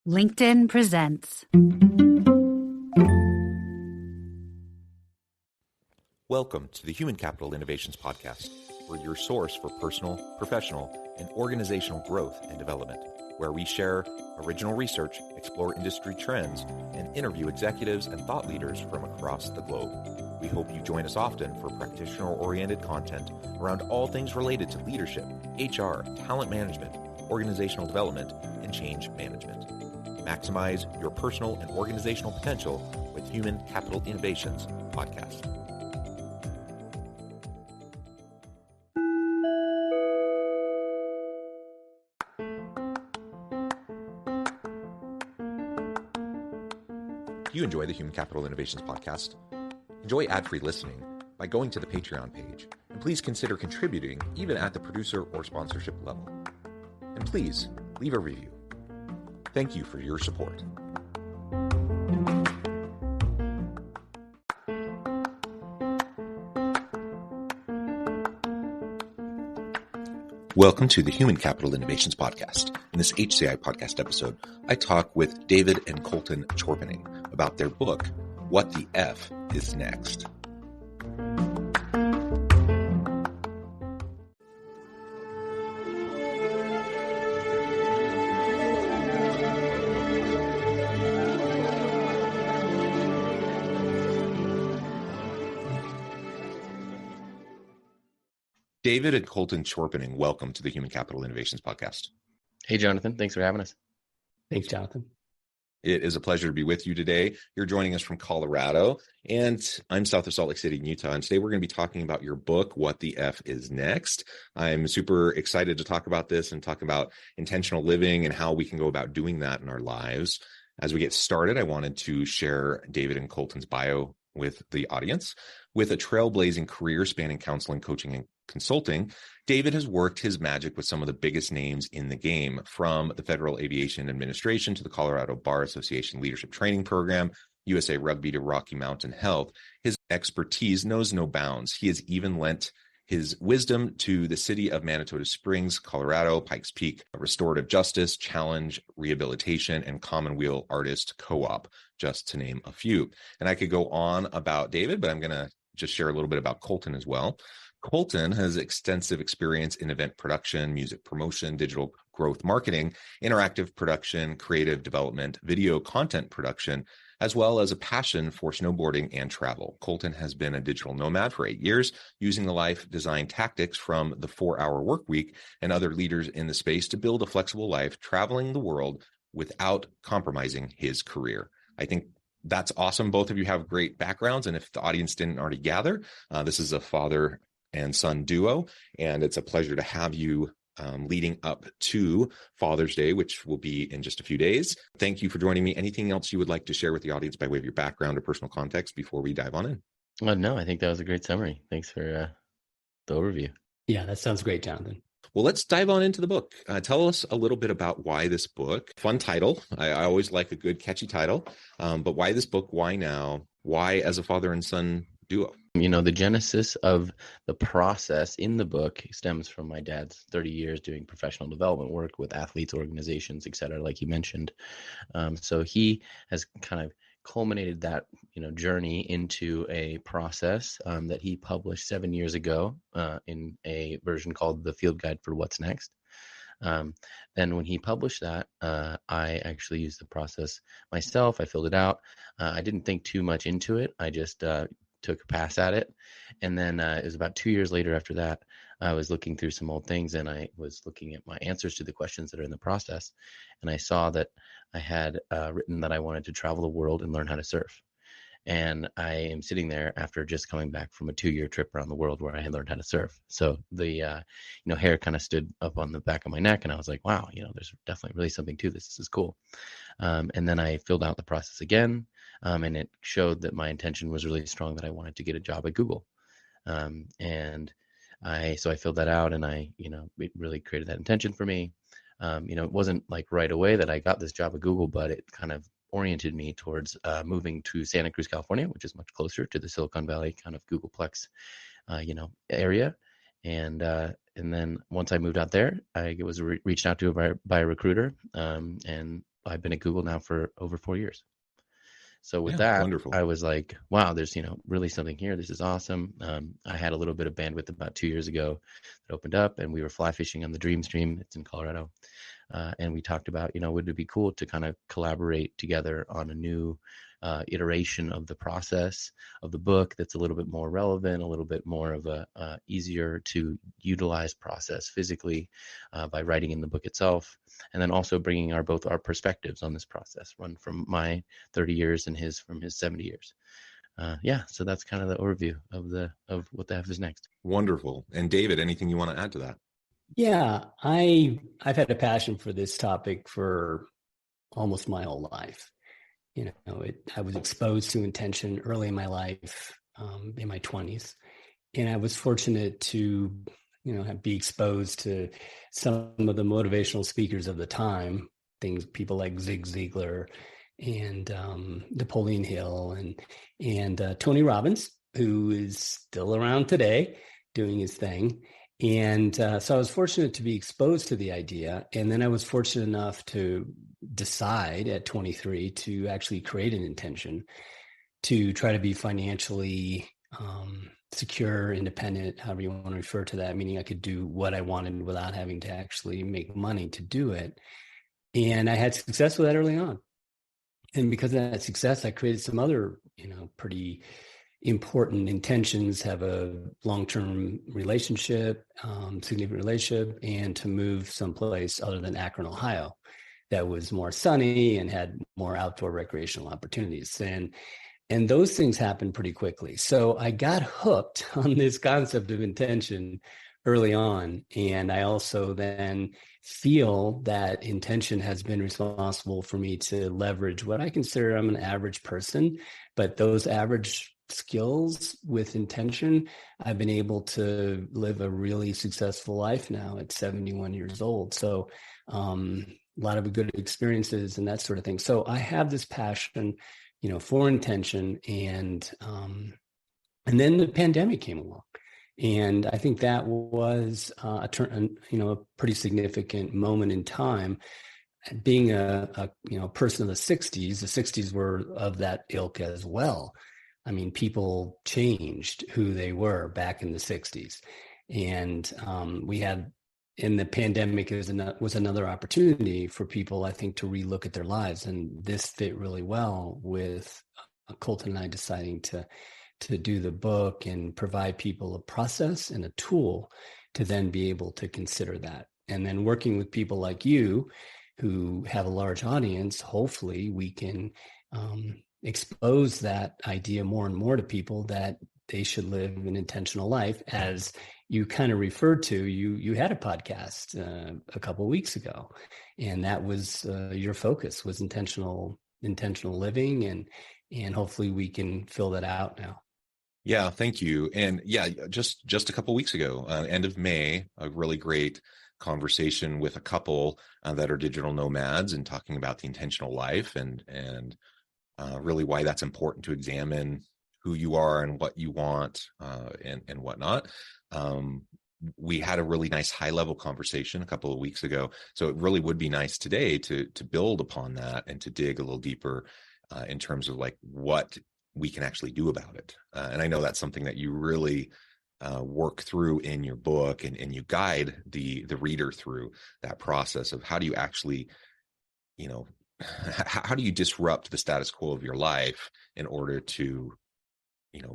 LinkedIn presents. Welcome to the Human Capital Innovations Podcast. We're your source for personal, professional, and organizational growth and development, where we share original research, explore industry trends, and interview executives and thought leaders from across the globe. We hope you join us often for practitioner-oriented content around all things related to leadership, HR, talent management, organizational development, and change management. Maximize your personal and organizational potential with Human Capital Innovations Podcast. If you enjoy the Human Capital Innovations Podcast, enjoy ad-free listening by going to the Patreon page, and please consider contributing even at the producer or sponsorship level. And please leave a review. Thank you for your support. Welcome to the Human Capital Innovations Podcast. In this HCI Podcast episode, I talk with David and Colton Chorpenning about their book, What the F is Next? David and Colton Chorpenning, welcome to the Human Capital Innovations Podcast. Hey, Jonathan. Thanks for having us. Thanks, Jonathan. It is a pleasure to be with you today. You're joining us from Colorado, and I'm south of Salt Lake City, Utah. And today we're going to be talking about your book, What the F is Next? I'm super excited to talk about this and talk about intentional living and how we can go about doing that in our lives. As we get started, I wanted to share David and Colton's bio with the audience. With a trailblazing career spanning counseling, coaching, and consulting, David has worked his magic with some of the biggest names in the game, from the Federal Aviation Administration to the Colorado Bar Association Leadership Training Program, USA Rugby to Rocky Mountain Health. His expertise knows no bounds. He has even lent his wisdom to the city of Manitoba Springs, Colorado, Pikes Peak, Restorative Justice, Challenge, Rehabilitation, and Commonweal Artist Co-op, just to name a few. And I could go on about David, but I'm going to just share a little bit about Colton as well. Colton has extensive experience in event production, music promotion, digital growth marketing, interactive production, creative development, video content production, as well as a passion for snowboarding and travel. Colton has been a digital nomad for 8 years, using the life design tactics from the 4-Hour Work Week and other leaders in the space to build a flexible life, traveling the world without compromising his career. I think that's awesome. Both of you have great backgrounds. And if the audience didn't already gather, this is a father and son duo, and it's a pleasure to have you leading up to Father's Day, which will be in just a few days. Thank you for joining me. Anything else you would like to share with the audience by way of your background or personal context before we dive on in? No, I think that was a great summary. Thanks for the overview. Yeah, that sounds great, Jonathan. Well, let's dive on into the book. Tell us a little bit about why this book. Fun title. I always like a good, catchy title. But why this book? Why now? Why as a father and son duo? You know, the genesis of the process in the book stems from my dad's 30 years doing professional development work with athletes, organizations, et cetera, like you mentioned. So he has kind of culminated that, journey into a process that he published 7 years ago in a version called The Field Guide for What's Next. Then when he published that, I actually used the process myself. I filled it out. I didn't think too much into it. I just took a pass at it. And then it was about 2 years later after that, I was looking through some old things, and I was looking at my answers to the questions that are in the process. And I saw that I had written that I wanted to travel the world and learn how to surf. And I am sitting there after just coming back from a 2-year trip around the world where I had learned how to surf. So the, hair kind of stood up on the back of my neck, and I was like, wow, there's definitely really something to this. This is cool. And then I filled out the process again. And it showed that my intention was really strong, that I wanted to get a job at Google. And I filled that out, and it really created that intention for me. It wasn't like right away that I got this job at Google, but it kind of oriented me towards moving to Santa Cruz, California, which is much closer to the Silicon Valley kind of Googleplex, area. And then once I moved out there, I was reached out to by a recruiter, and I've been at Google now for over 4 years. So with Yeah, that, wonderful. I was like, wow, there's, really something here. This is awesome. I had a little bit of bandwidth about 2 years ago that opened up, and we were fly fishing on the Dream Stream. It's in Colorado. And we talked about, would it be cool to kind of collaborate together on a new iteration of the process of the book that's a little bit more relevant, a little bit more of a easier to utilize process physically by writing in the book itself, and then also bringing both our perspectives on this process, one from my 30 years and his from his 70 years. So that's kind of the overview of what the F is next. Wonderful. And David, anything you want to add to that? Yeah, I've had a passion for this topic for almost my whole life. I was exposed to intention early in my life, in my 20s, and I was fortunate to, be exposed to some of the motivational speakers of the time, people like Zig Ziglar and Napoleon Hill and Tony Robbins, who is still around today doing his thing. And so I was fortunate to be exposed to the idea. And then I was fortunate enough to decide at 23 to actually create an intention to try to be financially secure, independent, however you want to refer to that, meaning I could do what I wanted without having to actually make money to do it. And I had success with that early on. And because of that success, I created some other, pretty important intentions, have a long-term relationship, significant relationship, and to move someplace other than Akron, Ohio, that was more sunny and had more outdoor recreational opportunities. And those things happened pretty quickly. So I got hooked on this concept of intention early on. And I also then feel that intention has been responsible for me to leverage what I consider I'm an average person, but those average skills with intention, I've been able to live a really successful life now at 71 years old. So a lot of good experiences and that sort of thing. So I have this passion, for intention, and then the pandemic came along. And I think that was a pretty significant moment in time. Being a person of the 60s were of that ilk as well. I mean, people changed who they were back in the 60s. And we had, in the pandemic, was another opportunity for people, I think, to relook at their lives. And this fit really well with Colton and I deciding to do the book and provide people a process and a tool to then be able to consider that. And then working with people like you who have a large audience, hopefully we can expose that idea more and more to people that they should live an intentional life. As you kind of referred to, you had a podcast a couple of weeks ago, and that was your focus was intentional living, and hopefully we can fill that out now. Yeah, thank you. And yeah, just a couple of weeks ago, end of May, a really great conversation with a couple that are digital nomads and talking about the intentional life and really why that's important to examine who you are and what you want and whatnot. We had a really nice high-level conversation a couple of weeks ago. So it really would be nice today to build upon that and to dig a little deeper in terms of like what we can actually do about it. And I know that's something that you really work through in your book, and you guide the reader through that process of how do you actually, how do you disrupt the status quo of your life in order to,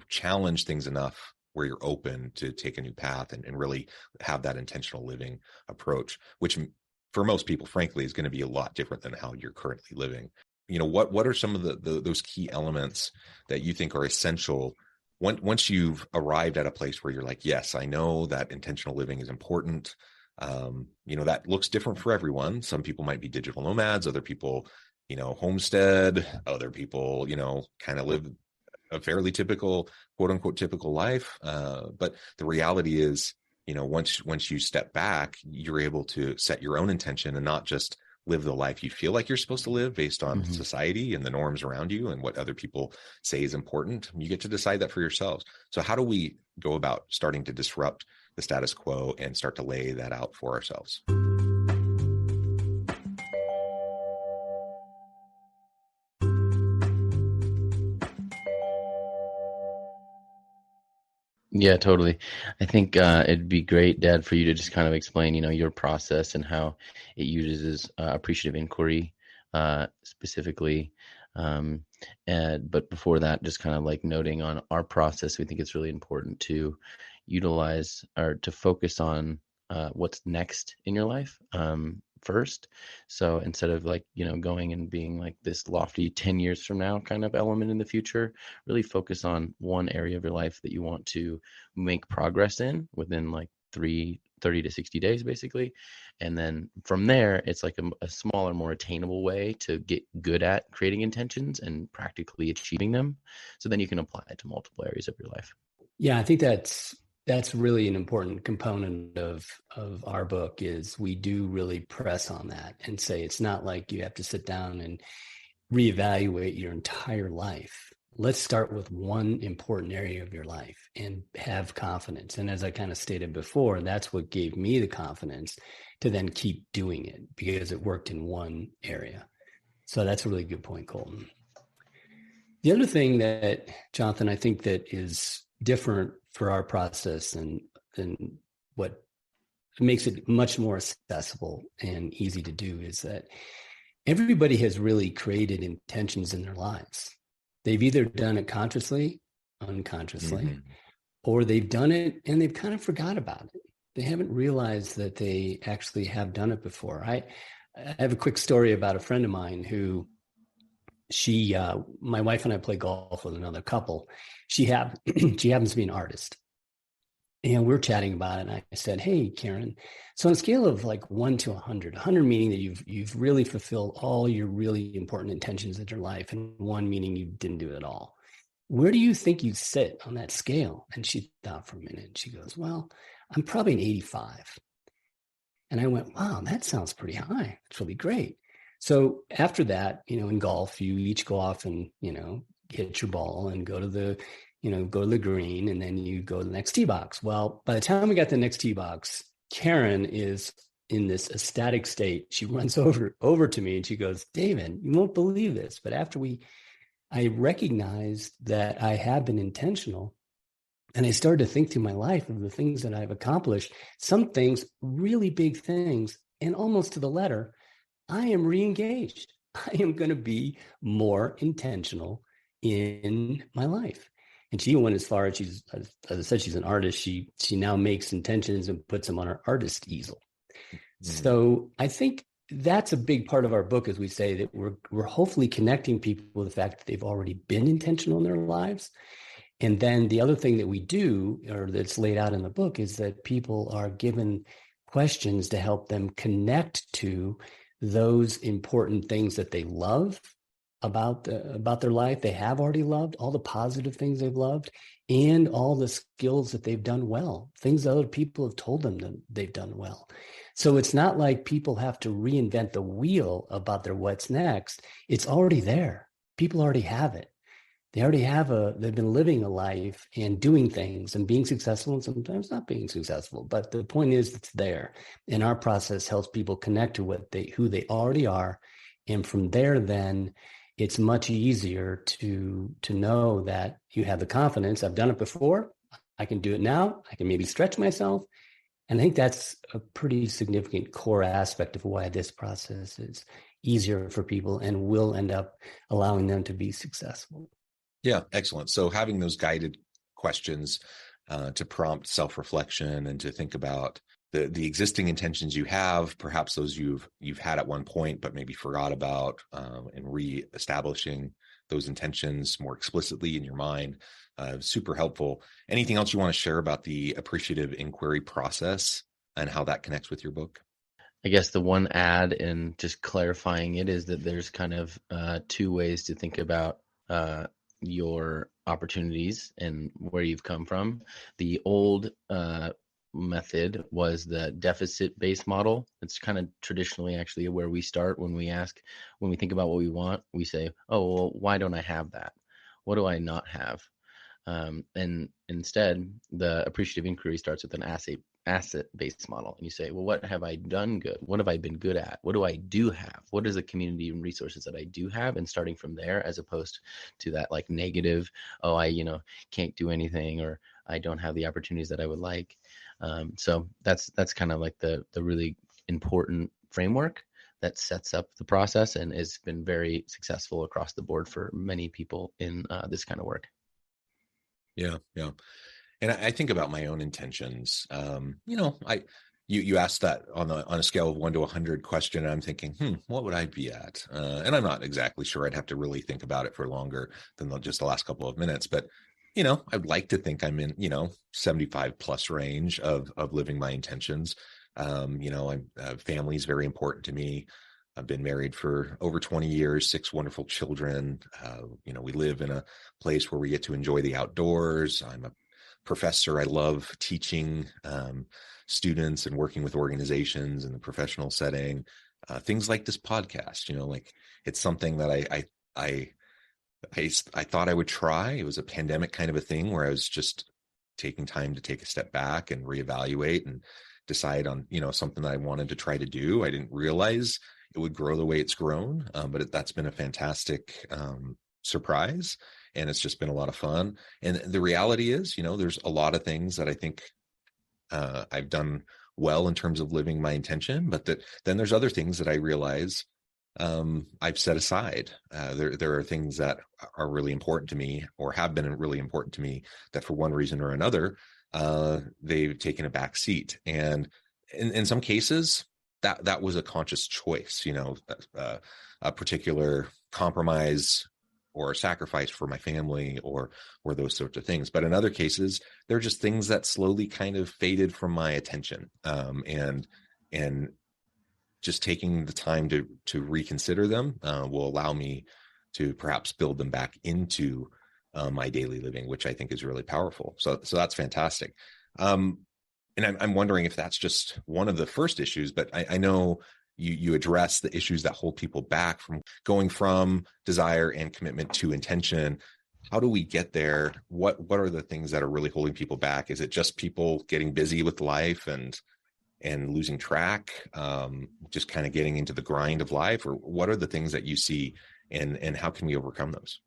challenge things enough where you're open to take a new path and really have that intentional living approach, which for most people, frankly, is going to be a lot different than how you're currently living. What are some of those key elements that you think are essential once you've arrived at a place where you're like, yes, I know that intentional living is important. That looks different for everyone. Some people might be digital nomads, other people, homestead, other people, kind of live a fairly typical, quote unquote, typical life. But the reality is, once you step back, you're able to set your own intention and not just live the life you feel like you're supposed to live based on society and the norms around you and what other people say is important. You get to decide that for yourselves. So how do we go about starting to disrupt the status quo and start to lay that out for ourselves? Yeah, totally. I think it'd be great, Dad, for you to just kind of explain, your process and how it uses appreciative inquiry specifically. But before that, just kind of like noting on our process, we think it's really important to utilize or to focus on what's next in your life first. So instead of going and being like this lofty 10 years from now kind of element in the future, really focus on one area of your life that you want to make progress in within like 30 to 60 days, basically. And then from there, it's like a smaller, more attainable way to get good at creating intentions and practically achieving them. So then you can apply it to multiple areas of your life. Yeah, I think that's really an important component of our book. Is we do really press on that and say it's not like you have to sit down and reevaluate your entire life. Let's start with one important area of your life and have confidence. And as I kind of stated before, that's what gave me the confidence to then keep doing it because it worked in one area. So that's a really good point, Colton. The other thing that, Jonathan, I think that is different for our process and what makes it much more accessible and easy to do is that everybody has really created intentions in their lives. They've either done it consciously, unconsciously, or they've done it and they've kind of forgot about it. They haven't realized that they actually have done it before. I have a quick story about a friend of mine who my wife and I play golf with another couple. She happens to be an artist. And we're chatting about it. And I said, hey, Karen, so on a scale of like 1 to 100, 100 meaning that you've really fulfilled all your really important intentions in your life, and 1 meaning you didn't do it at all. Where do you think you sit on that scale? And she thought for a minute. And she goes, well, I'm probably an 85. And I went, wow, that sounds pretty high. It's really great. So after that, in golf, you each go off and, hit your ball and go to the green, and then you go to the next tee box. Well, by the time we got to the next tee box, Karen is in this ecstatic state. She runs over to me and she goes, David, you won't believe this, but after I recognized that I have been intentional, and I started to think through my life of the things that I've accomplished, some things, really big things, and almost to the letter, I am re-engaged. I am going to be more intentional in my life. And she went as far as as I said, she's an artist. She now makes intentions and puts them on her artist easel. So I think that's a big part of our book, as we say, that we're hopefully connecting people with the fact that they've already been intentional in their lives. And then the other thing that we do, or that's laid out in the book, is that people are given questions to help them connect to those important things that they love about their life, they have already loved, all the positive things they've loved, and all the skills that they've done well, things that other people have told them that they've done well. So it's not like people have to reinvent the wheel about their what's next. It's already there. People already have it. They already they've been living a life and doing things and being successful and sometimes not being successful. But the point is, it's there. And our process helps people connect to who they already are. And from there, then it's much easier to know that you have the confidence. I've done it before. I can do it now. I can maybe stretch myself. And I think that's a pretty significant core aspect of why this process is easier for people and will end up allowing them to be successful. Yeah, excellent. So having those guided questions to prompt self-reflection and to think about the existing intentions you have, perhaps those you've had at one point but maybe forgot about, and re-establishing those intentions more explicitly in your mind, super helpful. Anything else you want to share about the appreciative inquiry process and how that connects with your book? I guess the one add in just clarifying it is that there's kind of 2 ways to think about your opportunities and where you've come from. The old method was the deficit-based model. It's kind of traditionally actually where we start when we think about what we want. We say, oh, well, why don't I have that? What do I not have? And instead, the appreciative inquiry starts with an asset-based model. And you say, well, what have I done good? What have I been good at? What do I do have? What is the community and resources that I do have? And starting from there, as opposed to that like negative, oh, I, can't do anything, or I don't have the opportunities that I would like. So that's kind of like the really important framework that sets up the process and has been very successful across the board for many people in this kind of work. Yeah. And I think about my own intentions. You asked that on a scale of 1 to 100 question. And I'm thinking, what would I be at? And I'm not exactly sure. I'd have to really think about it for longer than just the last couple of minutes. But, I'd like to think I'm in, 75 plus range of living my intentions. Family is very important to me. I've been married for over 20 years, 6 wonderful children. We live in a place where we get to enjoy the outdoors. I'm a professor. I love teaching students and working with organizations in the professional setting. Things like this podcast, it's something that I thought I would try. It was a pandemic kind of a thing where I was just taking time to take a step back and reevaluate and decide on, something that I wanted to try to do. I didn't realize it would grow the way it's grown, but that's been a fantastic surprise, and it's just been a lot of fun. And the reality is, there's a lot of things that I think I've done well in terms of living my intention, but then there's other things that I realize I've set aside. There are things that are really important to me or have been really important to me that for one reason or another, they've taken a back seat. And in some cases, that was a conscious choice, a particular compromise or sacrifice for my family or those sorts of things. But in other cases, they're just things that slowly kind of faded from my attention. And just taking the time to reconsider them will allow me to perhaps build them back into my daily living, which I think is really powerful. So that's fantastic. And I'm wondering if that's just one of the first issues, but I know you address the issues that hold people back from going from desire and commitment to intention. How do we get there? What are the things that are really holding people back? Is it just people getting busy with life and losing track, just kind of getting into the grind of life? Or what are the things that you see and how can we overcome those?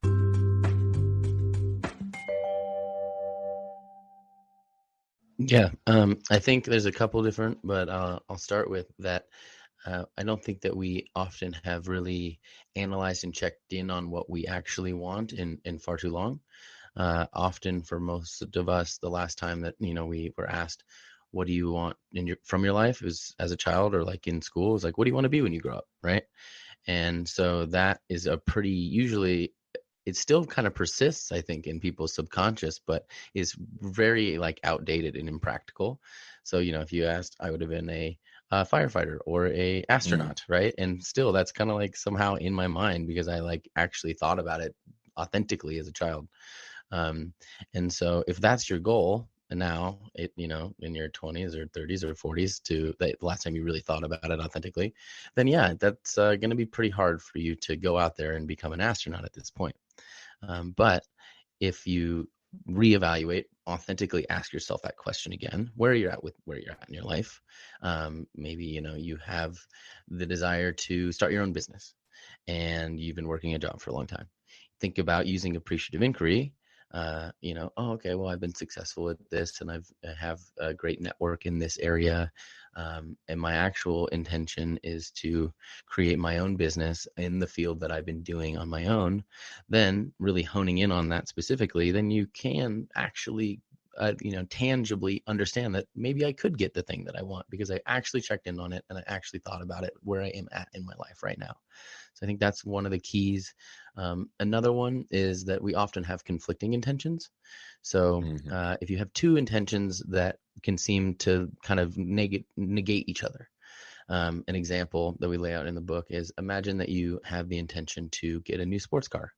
Yeah, I think there's a couple different, but I'll start with that. I don't think that we often have really analyzed and checked in on what we actually want in far too long. Often for most of us, the last time that, we were asked, what do you want from your life is as a child or like in school, is like, what do you want to be when you grow up? Right. And so that is usually it still kind of persists, I think, in people's subconscious, but is very like outdated and impractical. So, if you asked, I would have been a firefighter or a astronaut, right? And still that's kind of like somehow in my mind because I like actually thought about it authentically as a child. And so if that's your goal, and now in your 20s or 30s or 40s to the last time you really thought about it authentically, then yeah, that's going to be pretty hard for you to go out there and become an astronaut at this point. But if you reevaluate, authentically ask yourself that question again, where you're at in your life. Maybe, you have the desire to start your own business and you've been working a job for a long time. Think about using appreciative inquiry. Okay, well, I've been successful at this and I have a great network in this area. And my actual intention is to create my own business in the field that I've been doing on my own. Then really honing in on that specifically, then you can actually, tangibly understand that maybe I could get the thing that I want because I actually checked in on it and I actually thought about it where I am at in my life right now. So I think that's one of the keys. Another one is that we often have conflicting intentions. So if you have two intentions that can seem to kind of negate each other. An example that we lay out in the book is imagine that you have the intention to get a new sports car,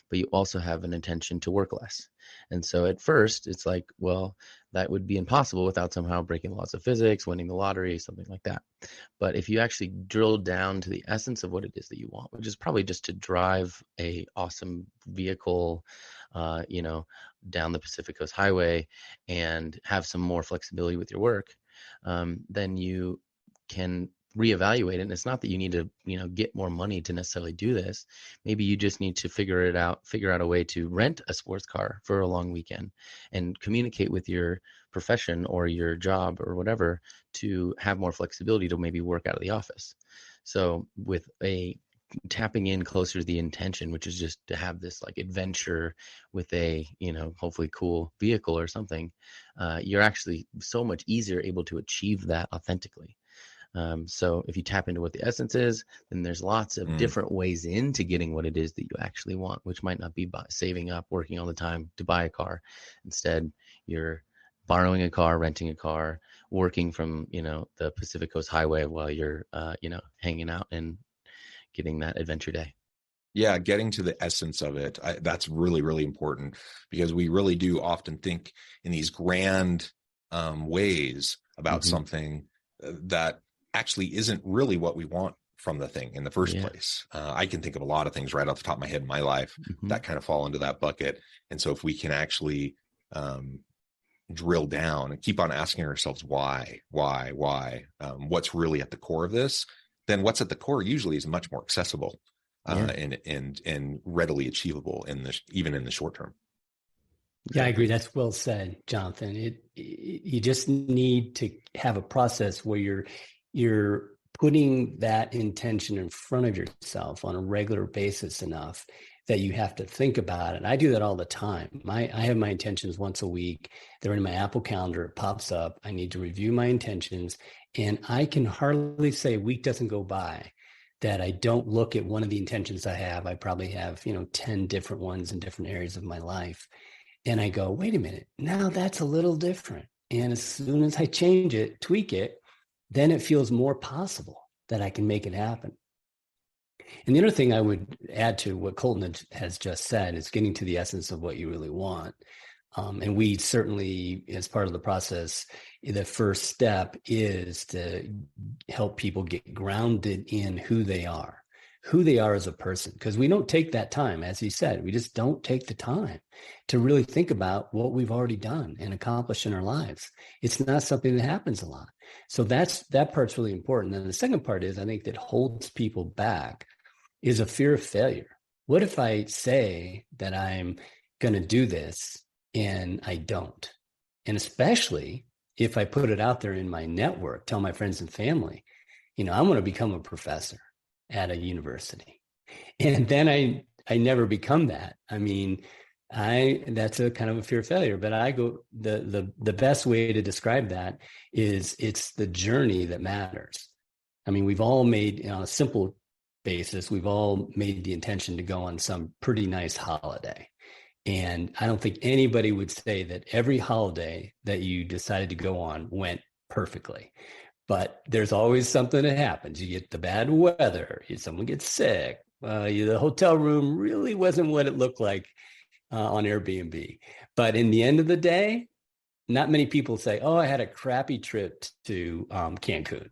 but you also have an intention to work less. And so at first it's like, well, that would be impossible without somehow breaking the laws of physics, winning the lottery, something like that. But if you actually drill down to the essence of what it is that you want, which is probably just to drive a awesome vehicle, down the Pacific Coast Highway and have some more flexibility with your work, then you can reevaluate it. And it's not that you need to, get more money to necessarily do this. Maybe you just need to figure out a way to rent a sports car for a long weekend and communicate with your profession or your job or whatever to have more flexibility to maybe work out of the office. So with tapping in closer to the intention, which is just to have this like adventure with a, hopefully cool vehicle or something, you're actually so much easier able to achieve that authentically. So if you tap into what the essence is, then there's lots of different ways into getting what it is that you actually want, which might not be by saving up, working all the time to buy a car. Instead, you're borrowing a car, renting a car, working from, the Pacific Coast Highway while you're, hanging out and getting that adventure day. Yeah, getting to the essence of it. That's really, really important, because we really do often think in these grand ways about something that actually isn't really what we want from the thing in the first place. I can think of a lot of things right off the top of my head in my life that kind of fall into that bucket. And so if we can actually drill down and keep on asking ourselves why, what's really at the core of this, then what's at the core usually is much more accessible and readily achievable even in the short term. Yeah, I agree. That's well said, Jonathan. You just need to have a process where you're putting that intention in front of yourself on a regular basis enough that you have to think about it. I do that all the time. I have my intentions once a week. They're in my Apple Calendar. It pops up. I need to review my intentions. And I can hardly say a week doesn't go by that I don't look at one of the intentions I have. I probably have, 10 different ones in different areas of my life. And I go, wait a minute, now that's a little different. And as soon as I change it, tweak it, then it feels more possible that I can make it happen. And the other thing I would add to what Colton has just said is getting to the essence of what you really want. And we certainly, as part of the process, the first step is to help people get grounded in who they are as a person, because we don't take that time. As he said, we just don't take the time to really think about what we've already done and accomplished in our lives. It's not something that happens a lot. So that part's really important. And the second part is, I think, that holds people back is a fear of failure. What if I say that I'm going to do this and I don't? And especially if I put it out there in my network, tell my friends and family, I'm going to become a professor at a university. And then I never become that. I mean, that's a kind of a fear of failure, but I go, the best way to describe that is it's the journey that matters. I mean, we've all made, on a simple basis, we've all made the intention to go on some pretty nice holiday. And I don't think anybody would say that every holiday that you decided to go on went perfectly. But there's always something that happens. You get the bad weather, someone gets sick, the hotel room really wasn't what it looked like on Airbnb. But in the end of the day, not many people say, oh, I had a crappy trip to Cancun.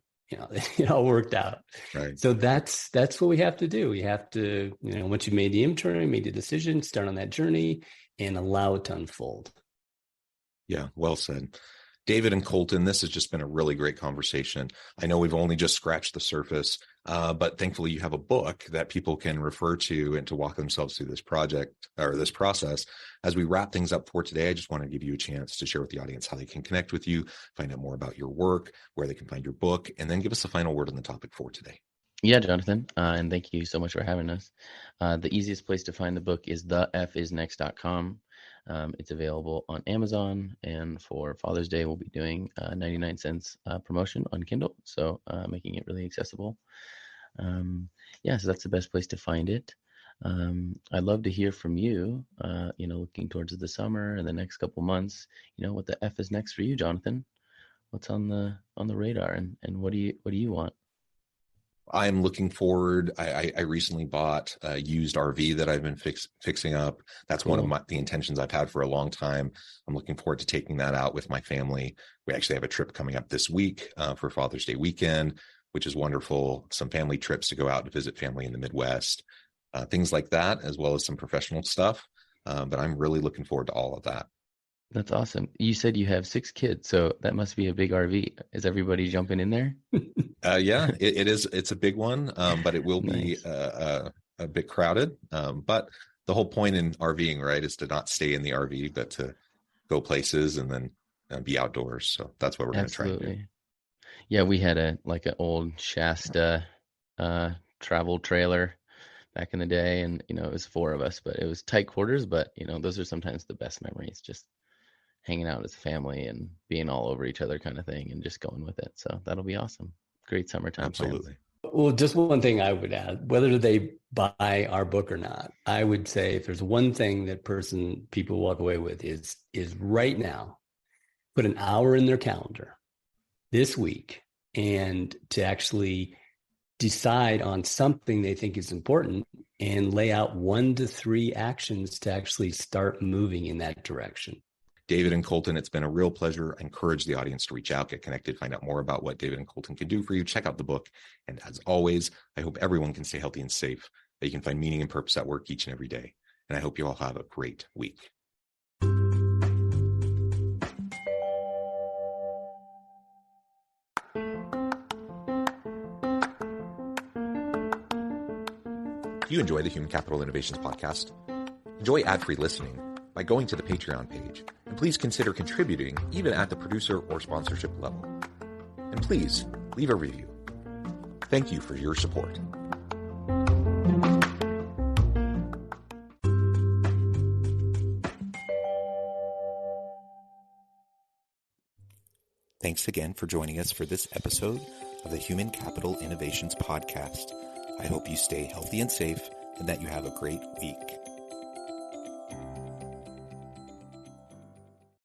It all worked out. Right. So that's what we have to do. We have to, once you've made the inventory, made the decision, start on that journey and allow it to unfold. Yeah, well said. David and Colton, this has just been a really great conversation. I know we've only just scratched the surface, but thankfully you have a book that people can refer to and to walk themselves through this project or this process. As we wrap things up for today, I just want to give you a chance to share with the audience how they can connect with you, find out more about your work, where they can find your book, and then give us a final word on the topic for today. Yeah, Jonathan, and thank you so much for having us. The easiest place to find the book is thefisnext.com. It's available on Amazon, and for Father's Day, we'll be doing 99 cents promotion on Kindle, so making it really accessible. So that's the best place to find it. I'd love to hear from you, looking towards the summer and the next couple months, what the F is next for you, Jonathan. What's on the radar, and what do you want? I'm looking forward. I recently bought a used RV that I've been fixing up. That's cool. One of the intentions I've had for a long time. I'm looking forward to taking that out with my family. We actually have a trip coming up this week for Father's Day weekend, which is wonderful. Some family trips to go out and visit family in the Midwest, things like that, as well as some professional stuff. But I'm really looking forward to all of that. That's awesome. You said you have 6 kids, so that must be a big RV. Is everybody jumping in there? Yeah, it is. It's a big one, but it will be Nice. a bit crowded. But the whole point in RVing, right, is to not stay in the RV, but to go places and then be outdoors. So that's what we're going to try and do. Absolutely. Yeah, we had an old Shasta travel trailer back in the day, and it was 4 of us, but it was tight quarters. But those are sometimes the best memories, just hanging out as a family and being all over each other kind of thing, and just going with it. So that'll be awesome. Great summertime Absolutely. plans. Well, just one thing I would add, whether they buy our book or not, I would say if there's one thing that people walk away with is right now, put an hour in their calendar this week and to actually decide on something they think is important and lay out 1 to 3 actions to actually start moving in that direction. David and Colton, it's been a real pleasure. I encourage the audience to reach out, get connected, find out more about what David and Colton can do for you. Check out the book. And as always, I hope everyone can stay healthy and safe, that you can find meaning and purpose at work each and every day. And I hope you all have a great week. Do you enjoy the Human Capital Innovations podcast? Enjoy ad-free listening by going to the Patreon page, and please consider contributing even at the producer or sponsorship level. And please leave a review. Thank you for your support. Thanks again for joining us for this episode of the Human Capital Innovations podcast. I hope you stay healthy and safe and that you have a great week.